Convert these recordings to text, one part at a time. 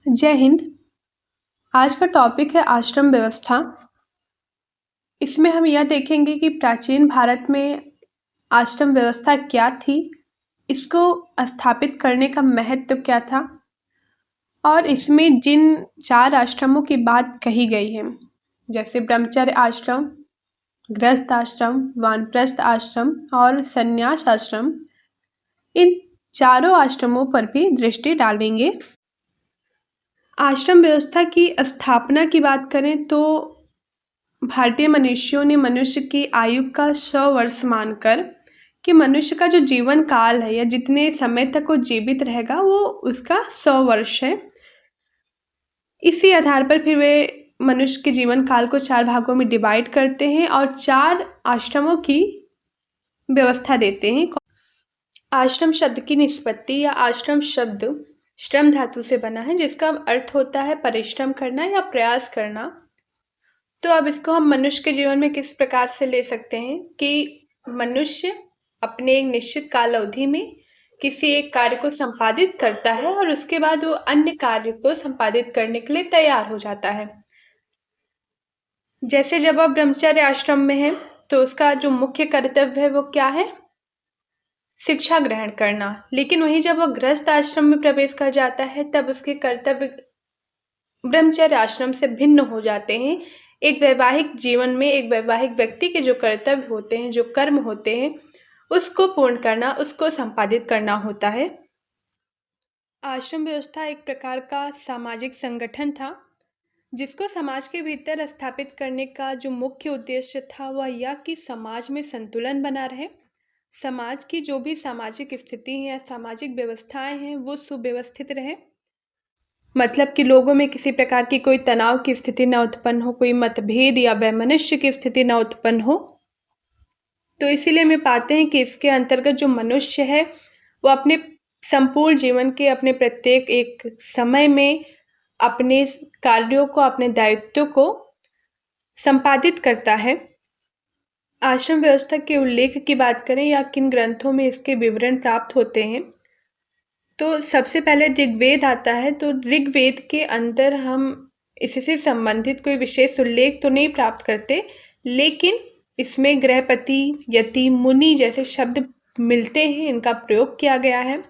जय हिंद। आज का टॉपिक है आश्रम व्यवस्था। इसमें हम यह देखेंगे कि प्राचीन भारत में आश्रम व्यवस्था क्या थी, इसको स्थापित करने का महत्व क्या था और इसमें जिन 4 आश्रमों की बात कही गई है, जैसे ब्रह्मचर्य आश्रम, गृहस्थ आश्रम, वानप्रस्थ आश्रम और संन्यास आश्रम, इन चारों आश्रमों पर भी दृष्टि डालेंगे। आश्रम व्यवस्था की स्थापना की बात करें तो भारतीय मनुष्यों ने मनुष्य की आयु का 100 वर्ष मानकर कि मनुष्य का जो जीवन काल है या जितने समय तक वो जीवित रहेगा वो उसका 100 वर्ष है। इसी आधार पर फिर वे मनुष्य के जीवन काल को 4 भागों में डिवाइड करते हैं और 4 आश्रमों की व्यवस्था देते हैं। आश्रम शब्द की निष्पत्ति या आश्रम शब्द श्रम धातु से बना है, जिसका अर्थ होता है परिश्रम करना या प्रयास करना। तो अब इसको हम मनुष्य के जीवन में किस प्रकार से ले सकते हैं कि मनुष्य अपने एक निश्चित काल अवधि में किसी एक कार्य को संपादित करता है और उसके बाद वो अन्य कार्य को संपादित करने के लिए तैयार हो जाता है। जैसे जब आप ब्रह्मचर्य आश्रम में हैं तो उसका जो मुख्य कर्तव्य है वो क्या है? शिक्षा ग्रहण करना। लेकिन वहीं जब वह गृहस्थ आश्रम में प्रवेश कर जाता है तब उसके कर्तव्य ब्रह्मचर्य आश्रम से भिन्न हो जाते हैं। एक वैवाहिक जीवन में एक वैवाहिक व्यक्ति के जो कर्तव्य होते हैं, जो कर्म होते हैं, उसको पूर्ण करना, उसको संपादित करना होता है। आश्रम व्यवस्था एक प्रकार का सामाजिक संगठन था जिसको समाज के भीतर स्थापित करने का जो मुख्य उद्देश्य था वह यह कि समाज में संतुलन बना रहे, समाज की जो भी सामाजिक स्थिति है या सामाजिक व्यवस्थाएं हैं वो सुव्यवस्थित रहे। मतलब कि लोगों में किसी प्रकार की कोई तनाव की स्थिति न उत्पन्न हो, कोई मतभेद या वैमनस्य की स्थिति न उत्पन्न हो। तो इसीलिए हम पाते हैं कि इसके अंतर्गत जो मनुष्य है वो अपने संपूर्ण जीवन के अपने प्रत्येक एक समय में अपने कार्यों को, अपने दायित्व को संपादित करता है। आश्रम व्यवस्था के उल्लेख की बात करें या किन ग्रंथों में इसके विवरण प्राप्त होते हैं तो सबसे पहले ऋग्वेद आता है। तो ऋग्वेद के अंदर हम इससे संबंधित कोई विशेष उल्लेख तो नहीं प्राप्त करते, लेकिन इसमें गृहपति, यति, मुनि जैसे शब्द मिलते हैं, इनका प्रयोग किया गया है।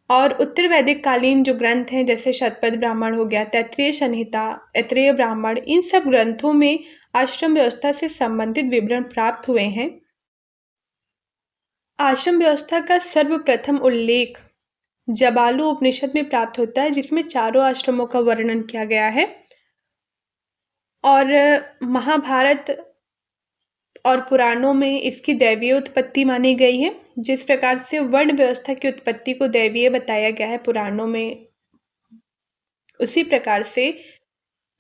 और उत्तर वैदिक कालीन जो ग्रंथ हैं जैसे शतपथ ब्राह्मण हो गया, तैत्तिरीय संहिता, ऐतरेय ब्राह्मण, इन सब ग्रंथों में आश्रम व्यवस्था से संबंधित विवरण प्राप्त हुए हैं। आश्रम व्यवस्था का सर्वप्रथम उल्लेख जबालू उपनिषद में प्राप्त होता है जिसमें चारों आश्रमों का वर्णन किया गया है। और महाभारत और पुराणों में इसकी दैवीय उत्पत्ति मानी गई है। जिस प्रकार से वर्ण व्यवस्था की उत्पत्ति को दैवीय बताया गया है पुराणों में, उसी प्रकार से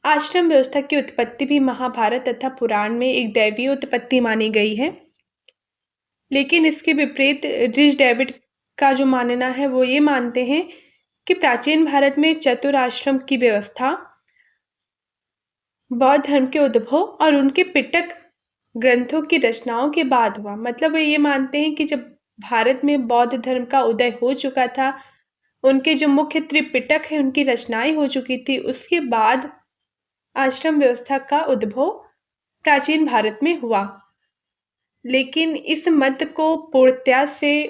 आश्रम व्यवस्था की उत्पत्ति भी महाभारत तथा पुराण में एक दैवीय उत्पत्ति मानी गई है। लेकिन इसके विपरीत रिच डेविड का जो मानना है वो ये मानते हैं कि प्राचीन भारत में चतुराश्रम की व्यवस्था बौद्ध धर्म के उद्भव और उनके पिटक ग्रंथों की रचनाओं के बाद हुआ। मतलब वो ये मानते हैं कि जब भारत में बौद्ध धर्म का उदय हो चुका था, उनके जो मुख्य त्रिपिटक है उनकी रचनाएं हो चुकी थी, उसके बाद आश्रम व्यवस्था का उद्भव प्राचीन भारत में हुआ। लेकिन इस मत को पूर्णतया से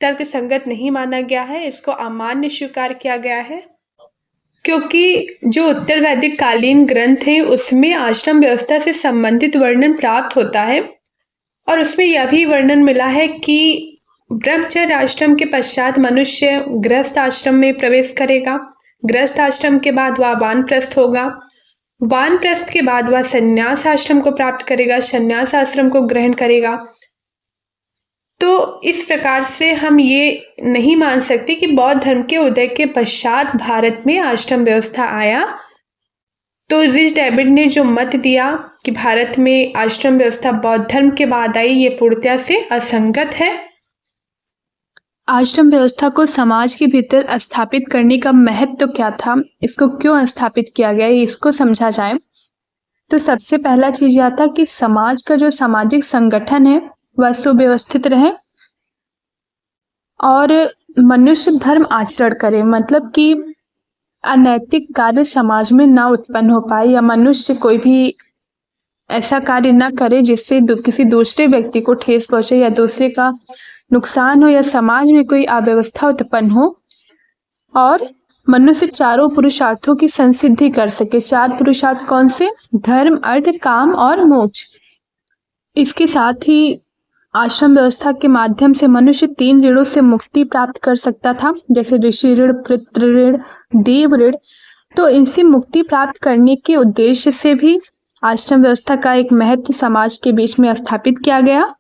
तर्कसंगत नहीं माना गया है, इसको अमान्य स्वीकार किया गया है, क्योंकि जो उत्तर वैदिक कालीन ग्रंथ हैं उसमें आश्रम व्यवस्था से संबंधित वर्णन प्राप्त होता है। और उसमें यह भी वर्णन मिला है कि ब्रह्मचर्य आश्रम के पश्चात मनुष्य गृहस्थ आश्रम में प्रवेश करेगा, गृहस्थ आश्रम के बाद वह वानप्रस्थ होगा, वानप्रस्थ के बाद वह संन्यास आश्रम को प्राप्त करेगा, संन्यास आश्रम को ग्रहण करेगा। तो इस प्रकार से हम ये नहीं मान सकते कि बौद्ध धर्म के उदय के पश्चात भारत में आश्रम व्यवस्था आया। तो रिच डेविड ने जो मत दिया कि भारत में आश्रम व्यवस्था बौद्ध धर्म के बाद आई, ये पूर्णतया से असंगत है। आश्रम व्यवस्था को समाज के भीतर स्थापित करने का महत्व क्या था, इसको क्यों स्थापित किया गया, इसको समझा जाए तो सबसे पहला चीज यह था कि समाज का जो सामाजिक संगठन है वह सुव्यवस्थित रहे और मनुष्य धर्म आचरण करे। मतलब कि अनैतिक कार्य समाज में ना उत्पन्न हो पाए या मनुष्य कोई भी ऐसा कार्य ना करे जिससे किसी दूसरे व्यक्ति को ठेस पहुंचे या दूसरे का नुकसान हो या समाज में कोई अव्यवस्था उत्पन्न हो, और मनुष्य चारों पुरुषार्थों की संसिद्धि कर सके। चार पुरुषार्थ कौन से? धर्म, अर्थ, काम और मोक्ष। इसके साथ ही आश्रम व्यवस्था के माध्यम से मनुष्य 3 ऋणों से मुक्ति प्राप्त कर सकता था, जैसे ऋषि ऋण, पितृ ऋण, देव ऋण। तो इनसे मुक्ति प्राप्त करने के उद्देश्य से भी आश्रम व्यवस्था का एक महत्व समाज के बीच में स्थापित किया गया।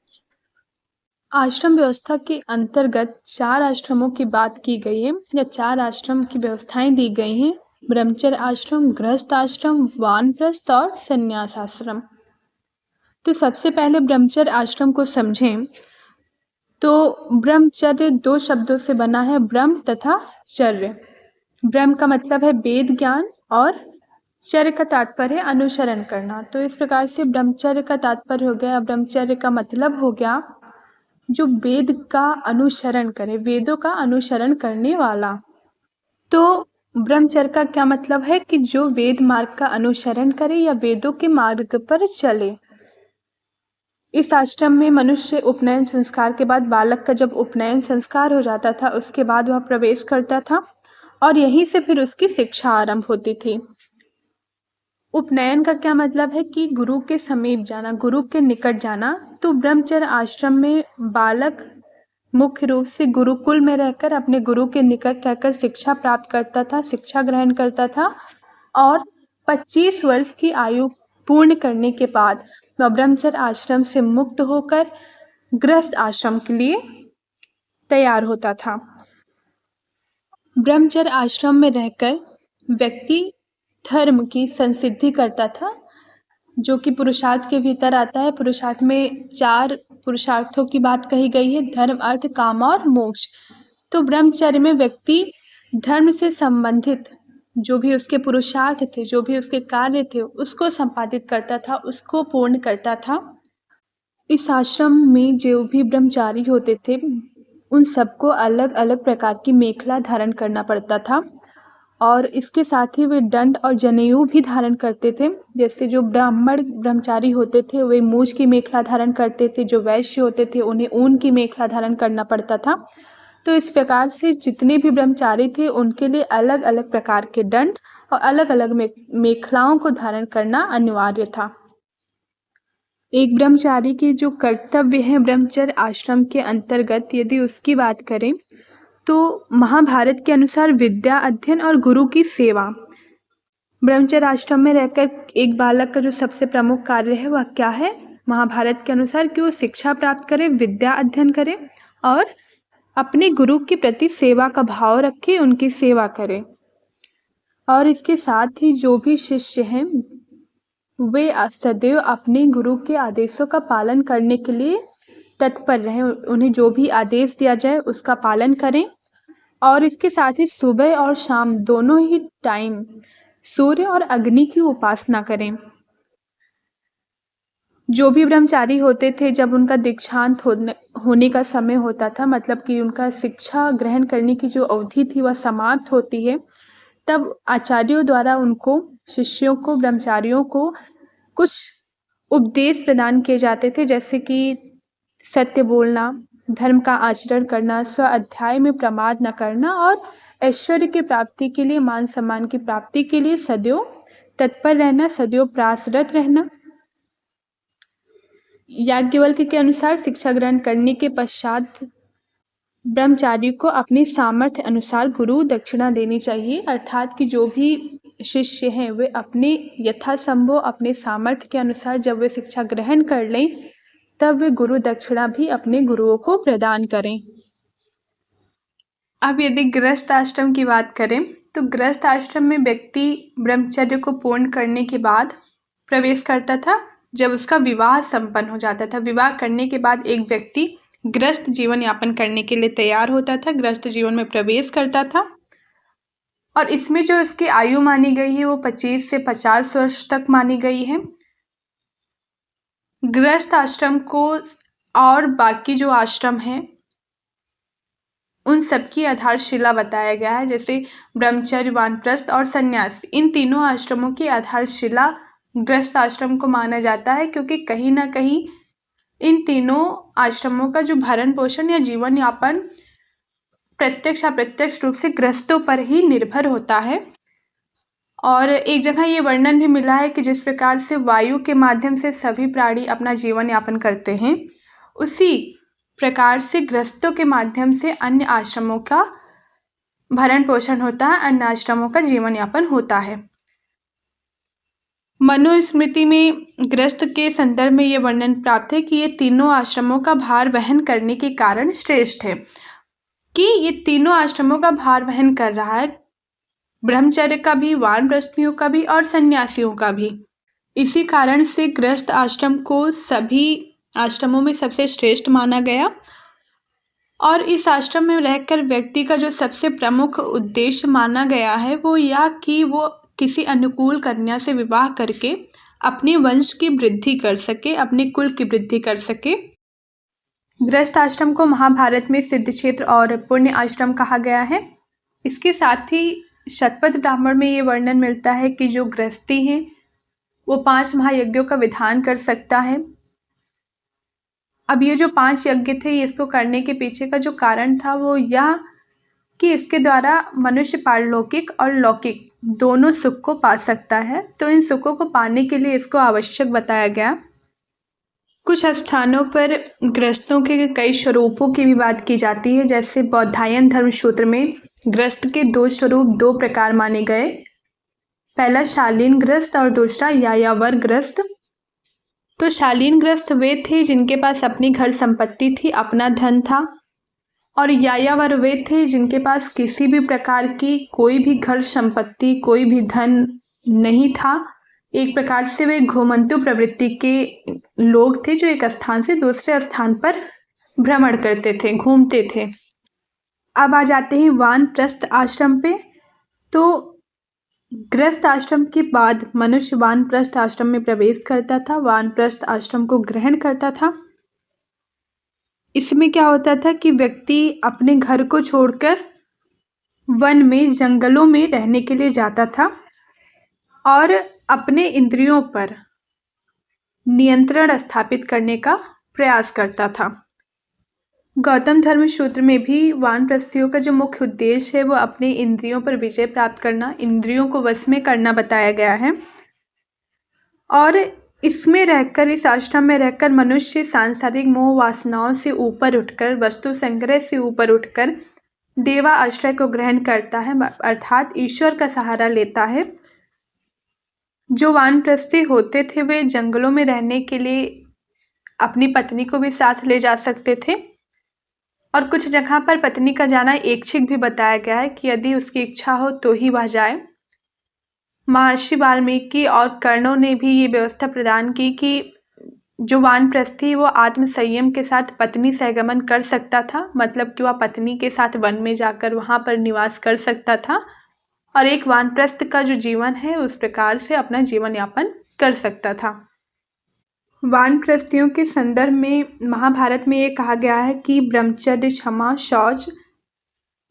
आश्रम व्यवस्था के अंतर्गत 4 आश्रमों की बात की गई है या 4 आश्रम की व्यवस्थाएं दी गई हैं: ब्रह्मचर्य आश्रम, गृहस्थ आश्रम, वानप्रस्थ और संन्यास आश्रम। तो सबसे पहले ब्रह्मचर्य आश्रम को समझें तो ब्रह्मचर्य 2 शब्दों से बना है, ब्रह्म तथा चर्य। ब्रह्म का मतलब है वेद ज्ञान और चर्य का तात्पर्य है अनुसरण करना। तो इस प्रकार से ब्रह्मचर्य का तात्पर्य हो गया, ब्रह्मचर्य का मतलब हो गया जो वेद का अनुसरण करे, वेदों का अनुसरण करने वाला। तो ब्रह्मचर्य का क्या मतलब है कि जो वेद मार्ग का अनुसरण करे या वेदों के मार्ग पर चले। इस आश्रम में मनुष्य उपनयन संस्कार के बाद, बालक का जब उपनयन संस्कार हो जाता था उसके बाद वह प्रवेश करता था और यहीं से फिर उसकी शिक्षा आरंभ होती थी। उपनयन का क्या मतलब है कि गुरु के समीप जाना, गुरु के निकट जाना। तो ब्रह्मचर्य आश्रम में बालक मुख्य रूप से गुरुकुल में रहकर अपने गुरु के निकट रहकर शिक्षा प्राप्त करता था, शिक्षा ग्रहण करता था और 25 वर्ष की आयु पूर्ण करने के बाद वह ब्रह्मचर्य आश्रम से मुक्त होकर गृहस्थ आश्रम के लिए तैयार होता था। ब्रह्मचर्य आश्रम में रहकर व्यक्ति धर्म की संसिद्धि करता था, जो कि पुरुषार्थ के भीतर आता है। पुरुषार्थ में 4 पुरुषार्थों की बात कही गई है: धर्म, अर्थ, काम और मोक्ष। तो ब्रह्मचर्य में व्यक्ति धर्म से संबंधित जो भी उसके पुरुषार्थ थे, जो भी उसके कार्य थे, उसको संपादित करता था, उसको पूर्ण करता था। इस आश्रम में जो भी ब्रह्मचारी होते थे उन सबको अलग अलग प्रकार की मेखला धारण करना पड़ता था और इसके साथ ही वे दंड और जनेऊ भी धारण करते थे। जैसे जो ब्राह्मण ब्रह्मचारी होते थे वे मूछ की मेखला धारण करते थे, जो वैश्य होते थे उन्हें ऊन की मेखला धारण करना पड़ता था। तो इस प्रकार से जितने भी ब्रह्मचारी थे उनके लिए अलग अलग प्रकार के दंड और अलग अलग मेखलाओं को धारण करना अनिवार्य था। एक ब्रह्मचारी के जो कर्तव्य हैं ब्रह्मचर्य आश्रम के अंतर्गत यदि उसकी बात करें तो महाभारत के अनुसार विद्या अध्ययन और गुरु की सेवा। ब्रह्मचर्य आश्रम में रहकर एक बालक का जो सबसे प्रमुख कार्य है वह क्या है महाभारत के अनुसार? कि वो शिक्षा प्राप्त करे, विद्या अध्ययन करे और अपने गुरु के प्रति सेवा का भाव रखे, उनकी सेवा करे। और इसके साथ ही जो भी शिष्य हैं वे सदैव अपने गुरु के आदेशों का पालन करने के लिए तत्पर रहें, उन्हें जो भी आदेश दिया जाए उसका पालन करें। और इसके साथ ही सुबह और शाम दोनों ही टाइम सूर्य और अग्नि की उपासना करें। जो भी ब्रह्मचारी होते थे जब उनका दीक्षांत होने का समय होता था, मतलब कि उनका शिक्षा ग्रहण करने की जो अवधि थी वह समाप्त होती है, तब आचार्यों द्वारा उनको, शिष्यों को, ब्रह्मचारियों को कुछ उपदेश प्रदान किए जाते थे, जैसे कि सत्य बोलना, धर्म का आचरण करना, स्व अध्याय में प्रमाद न करना और ऐश्वर्य की प्राप्ति के लिए, मान सम्मान की प्राप्ति के लिए सदैव तत्पर रहना, सदैव प्रयासरत रहना। याज्ञवल्क्य के अनुसार शिक्षा ग्रहण करने के पश्चात ब्रह्मचारी को अपनी सामर्थ्य अनुसार गुरु दक्षिणा देनी चाहिए, अर्थात कि जो भी शिष्य हैं वे अपने यथासंभव अपने सामर्थ्य के अनुसार जब वे शिक्षा ग्रहण कर लें तब वे गुरु दक्षिणा भी अपने गुरुओं को प्रदान करें। अब यदि गृहस्थ आश्रम की बात करें तो गृहस्थ आश्रम में व्यक्ति ब्रह्मचर्य को पूर्ण करने के बाद प्रवेश करता था जब उसका विवाह संपन्न हो जाता था। विवाह करने के बाद एक व्यक्ति गृहस्थ जीवन यापन करने के लिए तैयार होता था, गृहस्थ जीवन में प्रवेश करता था और इसमें जो इसकी आयु मानी गई है वो 25 से 50 वर्ष तक मानी गई है। गृहस्थ आश्रम को और बाकी जो आश्रम हैं उन सबकी आधारशिला बताया गया है। जैसे ब्रह्मचर्य, वानप्रस्थ और संन्यास, इन तीनों आश्रमों की आधारशिला गृहस्थ आश्रम को माना जाता है, क्योंकि कहीं ना कहीं इन तीनों आश्रमों का जो भरण पोषण या जीवन यापन प्रत्यक्ष अप्रत्यक्ष रूप से गृहस्थों पर ही निर्भर होता है। और एक जगह ये वर्णन भी मिला है कि जिस प्रकार से वायु के माध्यम से सभी प्राणी अपना जीवन यापन करते हैं, उसी प्रकार से गृहस्थों के माध्यम से अन्य आश्रमों का भरण पोषण होता है, अन्य आश्रमों का जीवन यापन होता है। मनुस्मृति में गृहस्थ के संदर्भ में ये वर्णन प्राप्त है कि ये तीनों आश्रमों का भार वहन करने के कारण श्रेष्ठ है, कि ये तीनों आश्रमों का भार वहन कर रहा है, ब्रह्मचर्य का भी, वानप्रस्थियों का भी और सन्यासियों का भी। इसी कारण से गृहस्थ आश्रम को सभी आश्रमों में सबसे श्रेष्ठ माना गया। और इस आश्रम में रहकर व्यक्ति का जो सबसे प्रमुख उद्देश्य माना गया है वो यह कि वो किसी अनुकूल कन्या से विवाह करके अपने वंश की वृद्धि कर सके, अपने कुल की वृद्धि कर सके। गृहस्थ आश्रम को महाभारत में सिद्ध क्षेत्र और पुण्य आश्रम कहा गया है। इसके साथ ही शतपथ ब्राह्मण में ये वर्णन मिलता है कि जो गृहस्थी है वो 5 महायज्ञों का विधान कर सकता है। अब ये जो 5 यज्ञ थे, इसको करने के पीछे का जो कारण था वो यह कि इसके द्वारा मनुष्य पारलौकिक और लौकिक दोनों सुख को पा सकता है। तो इन सुखों को पाने के लिए इसको आवश्यक बताया गया। कुछ स्थानों पर गृहस्थों के कई स्वरूपों की भी बात की जाती है। जैसे बौधायन धर्मसूत्र में गृहस्थ के 2 स्वरूप, 2 प्रकार माने गए। पहला शालीन गृहस्थ और दूसरा यायावर गृहस्थ। तो शालीन गृहस्थ वे थे जिनके पास अपनी घर संपत्ति थी, अपना धन था। और यायावर वे थे जिनके पास किसी भी प्रकार की कोई भी घर संपत्ति, कोई भी धन नहीं था। एक प्रकार से वे घुमंतु प्रवृत्ति के लोग थे, जो एक स्थान से दूसरे स्थान पर भ्रमण करते थे, घूमते थे। अब आ जाते हैं वानप्रस्थ आश्रम पे। तो गृहस्थ आश्रम के बाद मनुष्य वानप्रस्थ आश्रम में प्रवेश करता था, वानप्रस्थ आश्रम को ग्रहण करता था। इसमें क्या होता था कि व्यक्ति अपने घर को छोड़कर वन में, जंगलों में रहने के लिए जाता था और अपने इंद्रियों पर नियंत्रण स्थापित करने का प्रयास करता था। गौतम धर्म सूत्र में भी वानप्रस्थियों का जो मुख्य उद्देश्य है वो अपने इंद्रियों पर विजय प्राप्त करना, इंद्रियों को वश में करना बताया गया है। और इसमें रहकर, इस आश्रम में रहकर मनुष्य सांसारिक मोह वासनाओं से ऊपर उठकर, वस्तु संग्रह से ऊपर उठकर देवा आश्रय को ग्रहण करता है, अर्थात ईश्वर का सहारा लेता है। जो वानप्रस्थी होते थे वे जंगलों में रहने के लिए अपनी पत्नी को भी साथ ले जा सकते थे, और कुछ जगह पर पत्नी का जाना ऐच्छिक भी बताया गया है कि यदि उसकी इच्छा हो तो ही वह जाए। महर्षि वाल्मीकि और कर्णों ने भी ये व्यवस्था प्रदान की कि जो वानप्रस्थी वो आत्म संयम के साथ पत्नी सहगमन कर सकता था, मतलब कि वह पत्नी के साथ वन में जाकर वहाँ पर निवास कर सकता था और एक वानप्रस्थ का जो जीवन है उस प्रकार से अपना जीवन यापन कर सकता था। वानप्रस्थियों के संदर्भ में महाभारत में ये कहा गया है कि ब्रह्मचर्य, क्षमा, शौच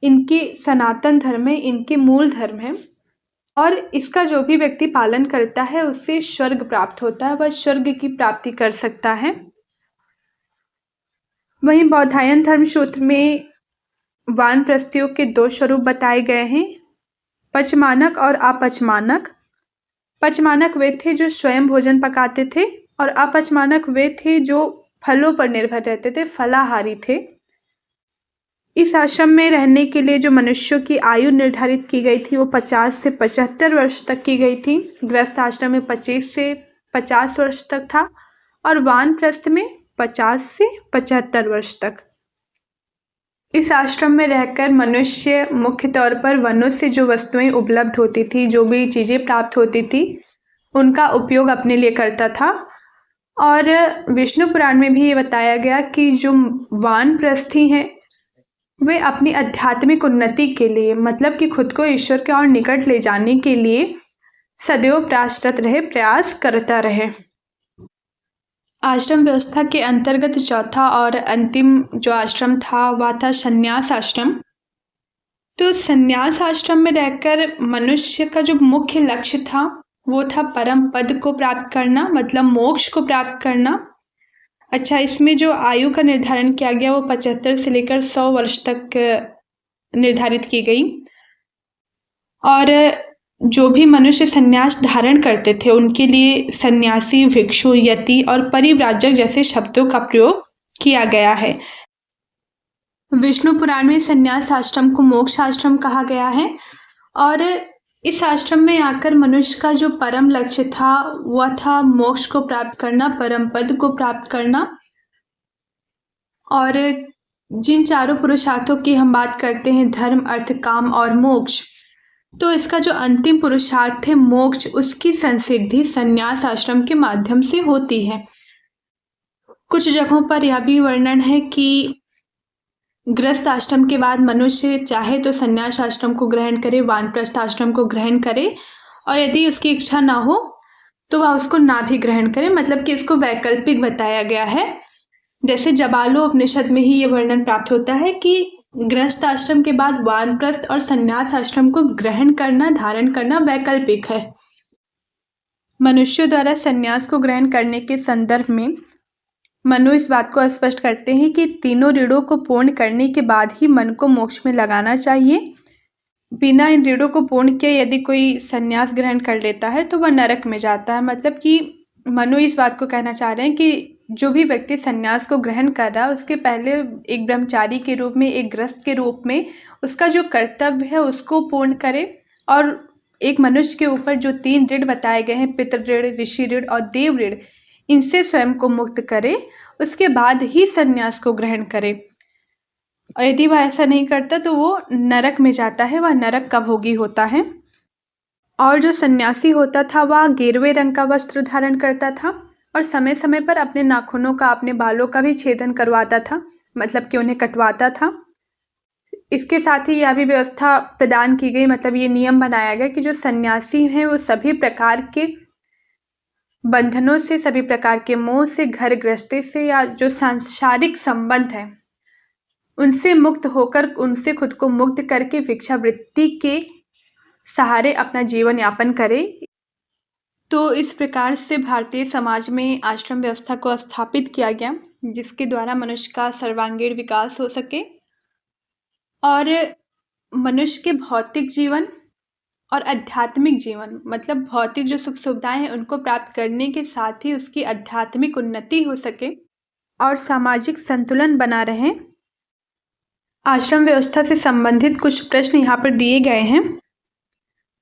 इनके सनातन धर्म है, इनके मूल धर्म है, और इसका जो भी व्यक्ति पालन करता है उससे स्वर्ग प्राप्त होता है, वह स्वर्ग की प्राप्ति कर सकता है। वहीं बौधायन धर्म सूत्र में वानप्रस्थियों के 2 स्वरूप बताए गए हैं, पचमानक और अपचमानक। पचमानक वे थे जो स्वयं भोजन पकाते थे, और अपचमानक वे थे जो फलों पर निर्भर रहते थे, फलाहारी थे। इस आश्रम में रहने के लिए जो मनुष्यों की आयु निर्धारित की गई थी वो 50 से 75 वर्ष तक की गई थी। गृहस्थ आश्रम में 25 से 50 वर्ष तक था और वानप्रस्थ में 50 से 75 वर्ष तक। इस आश्रम में रहकर मनुष्य मुख्य तौर पर वनों से जो वस्तुएं उपलब्ध होती थी, जो भी चीज़ें प्राप्त होती थी, उनका उपयोग अपने लिए करता था। और विष्णु पुराण में भी ये बताया गया कि जो वानप्रस्थी हैं वे अपनी आध्यात्मिक उन्नति के लिए, मतलब कि खुद को ईश्वर के और निकट ले जाने के लिए सदैव प्रयासरत रहे, प्रयास करता रहे। आश्रम व्यवस्था के अंतर्गत चौथा और अंतिम जो आश्रम था वह था संन्यास आश्रम। तो संन्यास आश्रम में रहकर मनुष्य का जो मुख्य लक्ष्य था वो था परम पद को प्राप्त करना, मतलब मोक्ष को प्राप्त करना। अच्छा, इसमें जो आयु का निर्धारण किया गया वो 75 से लेकर 100 वर्ष तक निर्धारित की गई। और जो भी मनुष्य संन्यास धारण करते थे उनके लिए सन्यासी, भिक्षु, यति और परिव्राजक जैसे शब्दों का प्रयोग किया गया है। विष्णु पुराण में संन्यास आश्रम को मोक्ष आश्रम कहा गया है और इस आश्रम में आकर मनुष्य का जो परम लक्ष्य था वह था मोक्ष को प्राप्त करना, परम पद को प्राप्त करना। और जिन चारों पुरुषार्थों की हम बात करते हैं, धर्म, अर्थ, काम और मोक्ष, तो इसका जो अंतिम पुरुषार्थ है मोक्ष, उसकी संसिद्धि संन्यास आश्रम के माध्यम से होती है। कुछ जगहों पर यह भी वर्णन है कि गृहस्थ आश्रम के बाद मनुष्य चाहे तो संन्यास आश्रम को ग्रहण करे, वानप्रस्थ आश्रम को ग्रहण करे, और यदि उसकी इच्छा ना हो तो वह उसको ना भी ग्रहण करे, मतलब कि इसको वैकल्पिक बताया गया है। जैसे जबालो उपनिषद में ही ये वर्णन प्राप्त होता है कि गृहस्थ आश्रम के बाद वानप्रस्थ और संन्यास आश्रम को ग्रहण करना, धारण करना वैकल्पिक है। मनुष्यों द्वारा संन्यास को ग्रहण करने के संदर्भ में मनु इस बात को स्पष्ट करते हैं कि तीनों ऋणों को पूर्ण करने के बाद ही मन को मोक्ष में लगाना चाहिए। बिना इन ऋणों को पूर्ण किए यदि कोई संन्यास ग्रहण कर लेता है तो वह नरक में जाता है। मतलब कि मनु इस बात को कहना चाह रहे हैं कि जो भी व्यक्ति संन्यास को ग्रहण कर रहा है उसके पहले एक ब्रह्मचारी के रूप में, एक गृहस्थ के रूप में उसका जो कर्तव्य है उसको पूर्ण करे, और एक मनुष्य के ऊपर जो 3 ऋण बताए गए हैं, पितृ ऋण, ऋषि ऋण और देव ऋण, इनसे स्वयं को मुक्त करे, उसके बाद ही संन्यास को ग्रहण करे। और यदि वह ऐसा नहीं करता तो वो नरक में जाता है, वह नरक का भोगी होता है। और जो सन्यासी होता था वह गेरुए रंग का वस्त्र धारण करता था और समय समय पर अपने नाखूनों का, अपने बालों का भी छेदन करवाता था, मतलब कि उन्हें कटवाता था। इसके साथ ही यह भी व्यवस्था प्रदान की गई, मतलब ये नियम बनाया गया कि जो सन्यासी हैं वो सभी प्रकार के बंधनों से, सभी प्रकार के मोह से, घर गृहस्थी से या जो सांसारिक संबंध है उनसे मुक्त होकर, उनसे खुद को मुक्त करके भिक्षावृत्ति के सहारे अपना जीवन यापन करे। तो इस प्रकार से भारतीय समाज में आश्रम व्यवस्था को स्थापित किया गया जिसके द्वारा मनुष्य का सर्वांगीण विकास हो सके और मनुष्य के भौतिक जीवन और आध्यात्मिक जीवन, मतलब भौतिक जो सुख सुविधाएं हैं उनको प्राप्त करने के साथ ही उसकी आध्यात्मिक उन्नति हो सके और सामाजिक संतुलन बना रहे। आश्रम व्यवस्था से संबंधित कुछ प्रश्न यहाँ पर दिए गए हैं।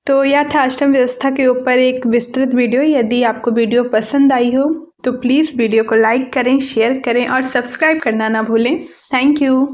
तो यह था आश्रम व्यवस्था के ऊपर एक विस्तृत वीडियो। यदि आपको वीडियो पसंद आई हो तो प्लीज़ वीडियो को लाइक करें, शेयर करें और सब्सक्राइब करना ना भूलें। Thank you.